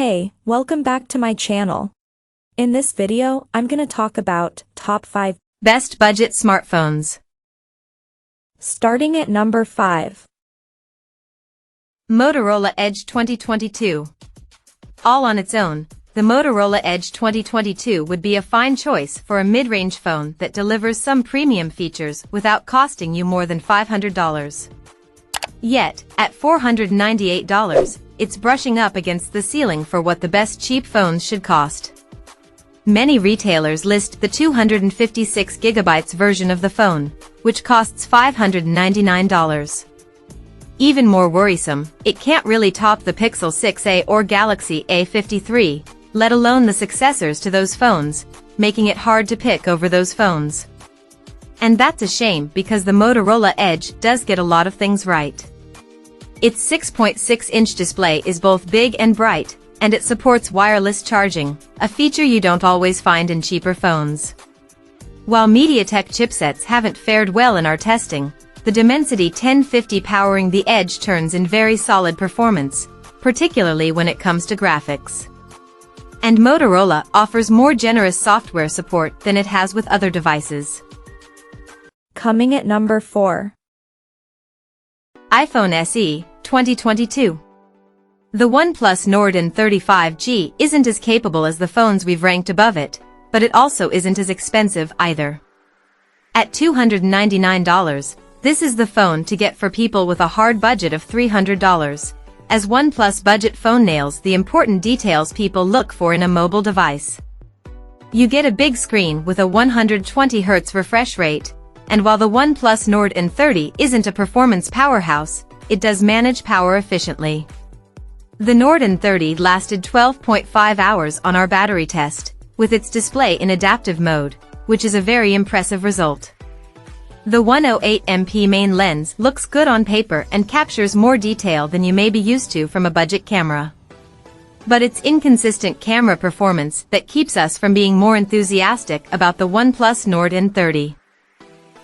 Hey, welcome back to my channel. In this video, I'm gonna talk about top 5 best budget smartphones. Starting at number 5. Motorola Edge 2022. All on its own, the Motorola Edge 2022 would be a fine choice for a mid-range phone that delivers some premium features without costing you more than $500. Yet, at $498, it's brushing up against the ceiling for what the best cheap phones should cost. Many retailers list the 256GB version of the phone, which costs $599. Even more worrisome, it can't really top the Pixel 6a or Galaxy A53, let alone the successors to those phones, making it hard to pick over those phones. And that's a shame because the Motorola Edge does get a lot of things right. Its 6.6-inch display is both big and bright, and it supports wireless charging, a feature you don't always find in cheaper phones. While MediaTek chipsets haven't fared well in our testing, the Dimensity 1050 powering the Edge turns in very solid performance, particularly when it comes to graphics. And Motorola offers more generous software support than it has with other devices. Coming at number 4. iPhone SE 2022. The OnePlus Nord N35G isn't as capable as the phones we've ranked above it, but it also isn't as expensive either. At $299, this is the phone to get for people with a hard budget of $300, as OnePlus budget phone nails the important details people look for in a mobile device. You get a big screen with a 120Hz refresh rate, and while the OnePlus Nord N30 isn't a performance powerhouse, it does manage power efficiently. The Nord N30 lasted 12.5 hours on our battery test, with its display in adaptive mode, which is a very impressive result. The 108MP main lens looks good on paper and captures more detail than you may be used to from a budget camera. But it's inconsistent camera performance that keeps us from being more enthusiastic about the OnePlus Nord N30.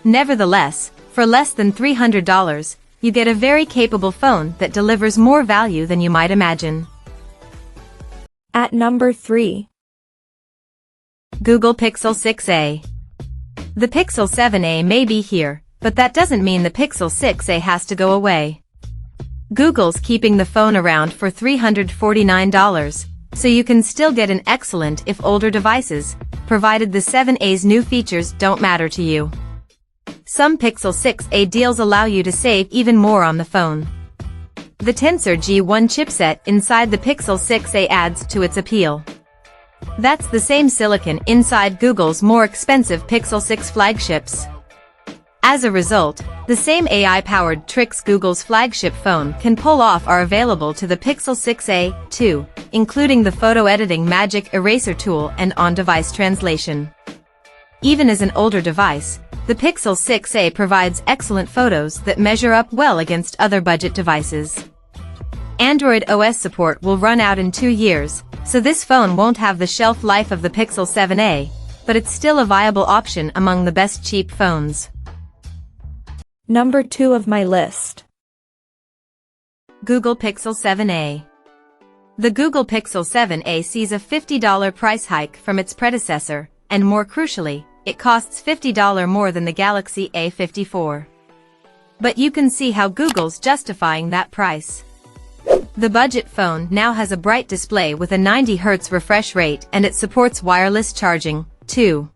Nevertheless, for less than $300, you get a very capable phone that delivers more value than you might imagine. At number 3. Google Pixel 6a. The Pixel 7a may be here, but that doesn't mean the Pixel 6a has to go away. Google's keeping the phone around for $349, so you can still get an excellent if older devices, provided the 7a's new features don't matter to you. Some Pixel 6a deals allow you to save even more on the phone. The Tensor G1 chipset inside the Pixel 6a adds to its appeal. That's the same silicon inside Google's more expensive Pixel 6 flagships. As a result, the same AI-powered tricks Google's flagship phone can pull off are available to the Pixel 6a, too, including the photo editing magic eraser tool and on-device translation. Even as an older device, the Pixel 6a provides excellent photos that measure up well against other budget devices. Android OS support will run out in 2 years, so this phone won't have the shelf life of the Pixel 7a, but it's still a viable option among the best cheap phones. Number 2 of my list. Google Pixel 7a. The Google Pixel 7a sees a $50 price hike from its predecessor, and more crucially, it costs $50 more than the Galaxy A54. But you can see how Google's justifying that price. The budget phone now has a bright display with a 90Hz refresh rate and it supports wireless charging, too.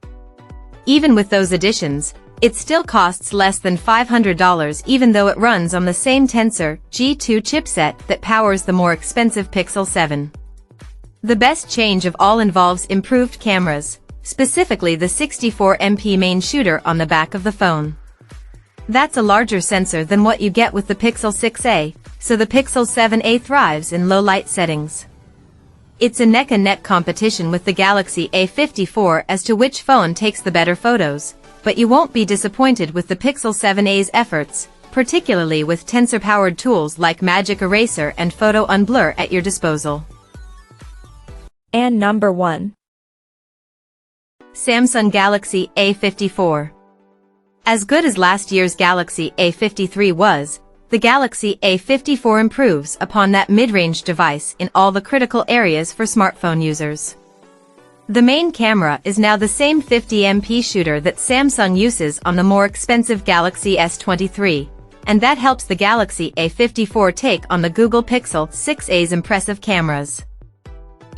Even with those additions, it still costs less than $500 even though it runs on the same Tensor G2 chipset that powers the more expensive Pixel 7. The best change of all involves improved cameras, specifically the 64MP main shooter on the back of the phone. That's a larger sensor than what you get with the Pixel 6a, so the Pixel 7a thrives in low-light settings. It's a neck-and-neck competition with the Galaxy A54 as to which phone takes the better photos, but you won't be disappointed with the Pixel 7a's efforts, particularly with Tensor-powered tools like Magic Eraser and Photo Unblur at your disposal. And number 1. Samsung Galaxy A54. As good as last year's Galaxy A53 was, the Galaxy A54 improves upon that mid-range device in all the critical areas for smartphone users. The main camera is now the same 50MP shooter that Samsung uses on the more expensive Galaxy S23, and that helps the Galaxy A54 take on the Google Pixel 6a's impressive cameras.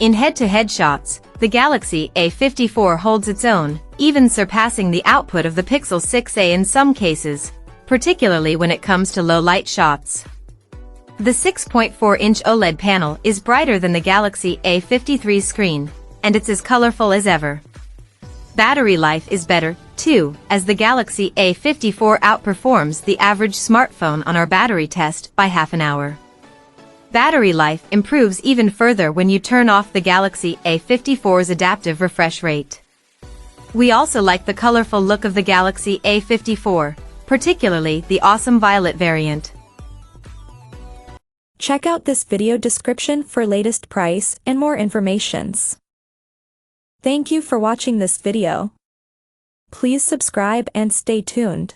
In head-to-head shots, the Galaxy A54 holds its own, even surpassing the output of the Pixel 6a in some cases, particularly when it comes to low-light shots. The 6.4-inch OLED panel is brighter than the Galaxy A53's screen, and it's as colorful as ever. Battery life is better, too, as the Galaxy A54 outperforms the average smartphone on our battery test by half an hour. Battery life improves even further when you turn off the Galaxy A54's adaptive refresh rate. We also like the colorful look of the Galaxy A54, particularly the awesome violet variant. Check out this video description for latest price and more informations. Thank you for watching this video. Please subscribe and stay tuned.